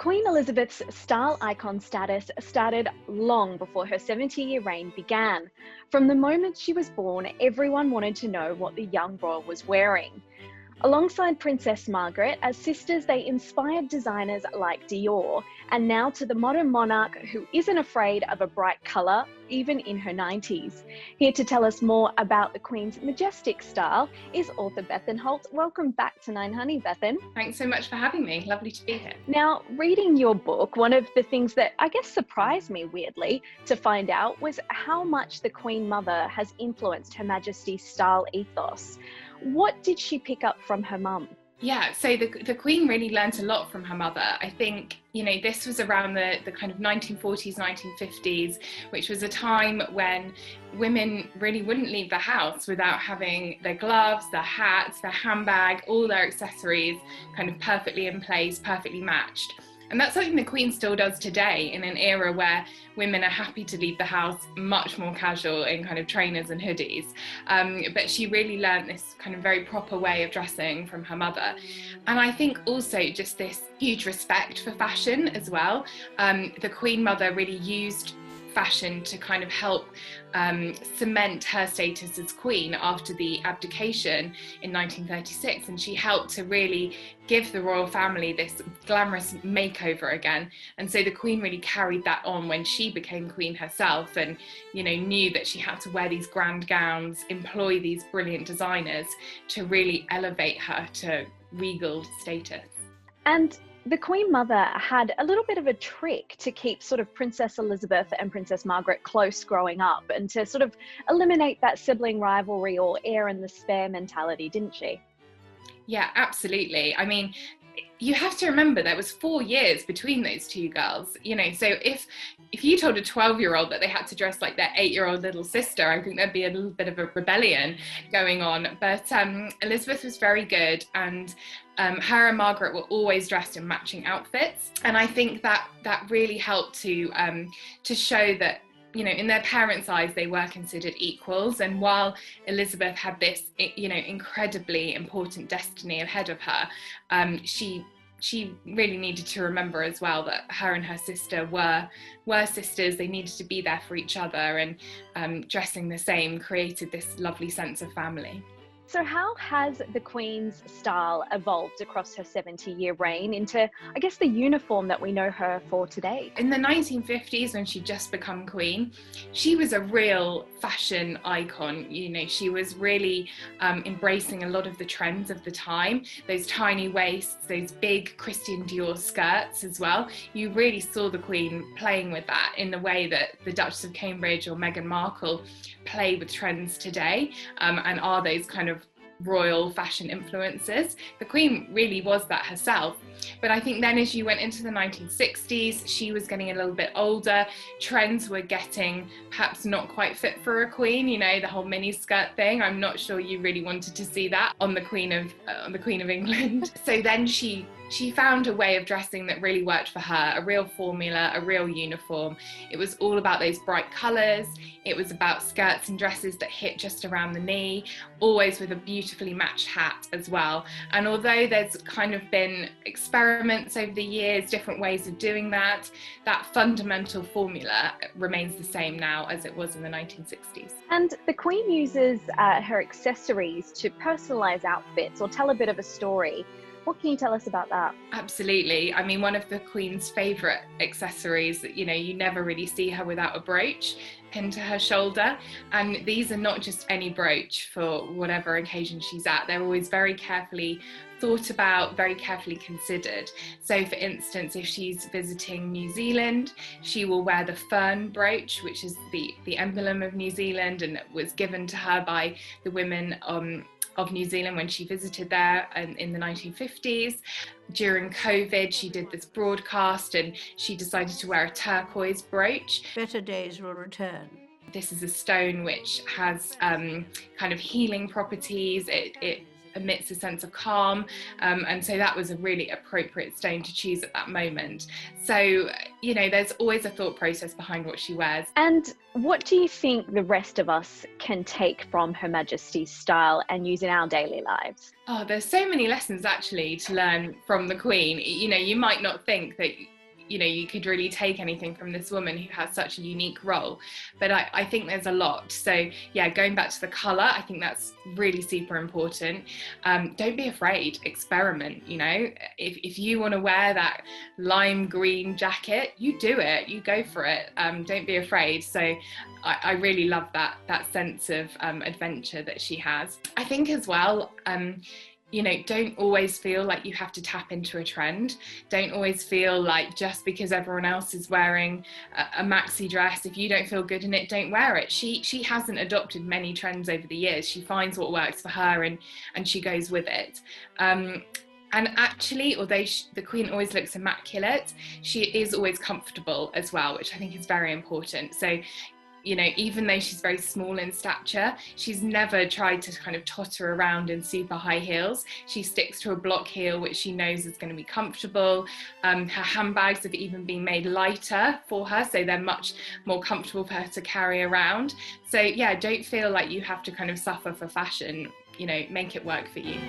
Queen Elizabeth's style icon status started long before her 70-year reign began. From the moment she was born, everyone wanted to know what the young royal was wearing. Alongside Princess Margaret, as sisters, they inspired designers like Dior, and now to the modern monarch who isn't afraid of a bright colour, even in her 90s. Here to tell us more about the Queen's majestic style is author Bethan Holt. Welcome back to 9Honey, Bethan. Thanks so much for having me. Lovely to be here. Now, reading your book, one of the things that I guess surprised me weirdly to find out was how much the Queen Mother has influenced Her Majesty's style ethos. What did she pick up from her mum? Yeah, so the Queen really learnt a lot from her mother. I think, this was around the kind of 1940s, 1950s, which was a time when women really wouldn't leave the house without having their gloves, their hats, their handbag, all their accessories kind of perfectly in place, perfectly matched. And that's something the Queen still does today in an era where women are happy to leave the house much more casual in kind of trainers and hoodies. But she really learned this kind of very proper way of dressing from her mother. And I think also just this huge respect for fashion as well. The Queen Mother really used fashion to kind of help cement her status as queen after the abdication in 1936, and she helped to really give the royal family this glamorous makeover again. And so the Queen really carried that on when she became queen herself, and knew that she had to wear these grand gowns, employ these brilliant designers to really elevate her to regal status. And the Queen Mother had a little bit of a trick to keep sort of Princess Elizabeth and Princess Margaret close growing up, and to sort of eliminate that sibling rivalry or heir and the spare mentality, didn't she? Yeah, absolutely. I mean, you have to remember there was 4 years between those two girls, so if you told a 12-year-old that they had to dress like their 8-year-old little sister, I think there'd be a little bit of a rebellion going on. But Elizabeth was very good, and her and Margaret were always dressed in matching outfits. And I think that really helped to show that, in their parents' eyes, they were considered equals. And while Elizabeth had this, incredibly important destiny ahead of her, she really needed to remember as well that her and her sister were sisters. They needed to be there for each other, and dressing the same created this lovely sense of family. So how has the Queen's style evolved across her 70-year reign into, I guess, the uniform that we know her for today? In the 1950s, when she'd just become queen, she was a real fashion icon. She was really embracing a lot of the trends of the time. Those tiny waists, those big Christian Dior skirts as well. You really saw the Queen playing with that in the way that the Duchess of Cambridge or Meghan Markle play with trends today, and are those kind of royal fashion influences. The Queen really was that herself. But I think then as you went into the 1960s, she was getting a little bit older. Trends were getting perhaps not quite fit for a queen. The whole mini skirt thing. I'm not sure you really wanted to see that on the Queen of England. So then she found a way of dressing that really worked for her, a real formula, a real uniform. It was all about those bright colours. It was about skirts and dresses that hit just around the knee, always with a beautifully matched hat as well. And although there's kind of been experiments over the years, different ways of doing that fundamental formula remains the same now as it was in the 1960s. And the Queen uses her accessories to personalise outfits or tell a bit of a story. What can you tell us about that? Absolutely. I mean, one of the Queen's favourite accessories, you never really see her without a brooch pinned to her shoulder. And these are not just any brooch for whatever occasion she's at. They're always very carefully thought about, very carefully considered. So for instance, if she's visiting New Zealand, she will wear the fern brooch, which is the emblem of New Zealand, and it was given to her by the women of New Zealand when she visited there in the 1950s. During COVID, she did this broadcast and she decided to wear a turquoise brooch. Better days will return. This is a stone which has kind of healing properties. It emits a sense of calm, and so that was a really appropriate stone to choose at that moment. So there's always a thought process behind what she wears. And what do you think the rest of us can take from Her Majesty's style and use in our daily lives? There's so many lessons actually to learn from the Queen. You might not think that you know, you could really take anything from this woman who has such a unique role. But I think there's a lot. So yeah, going back to the colour, I think that's really super important. Don't be afraid, experiment, you know. If you want to wear that lime green jacket, you do it, you go for it. Don't be afraid. So I really love that sense of adventure that she has. I think as well, you know, don't always feel like you have to tap into a trend. Don't always feel like just because everyone else is wearing a maxi dress, if you don't feel good in it, don't wear it. She hasn't adopted many trends over the years. She finds what works for her and she goes with it. And actually, although the Queen always looks immaculate, she is always comfortable as well, which I think is very important. So, you know, even though she's very small in stature, she's never tried to kind of totter around in super high heels. She sticks to a block heel, which she knows is going to be comfortable. Her handbags have even been made lighter for her, so they're much more comfortable for her to carry around. So yeah, don't feel like you have to kind of suffer for fashion, you know, make it work for you.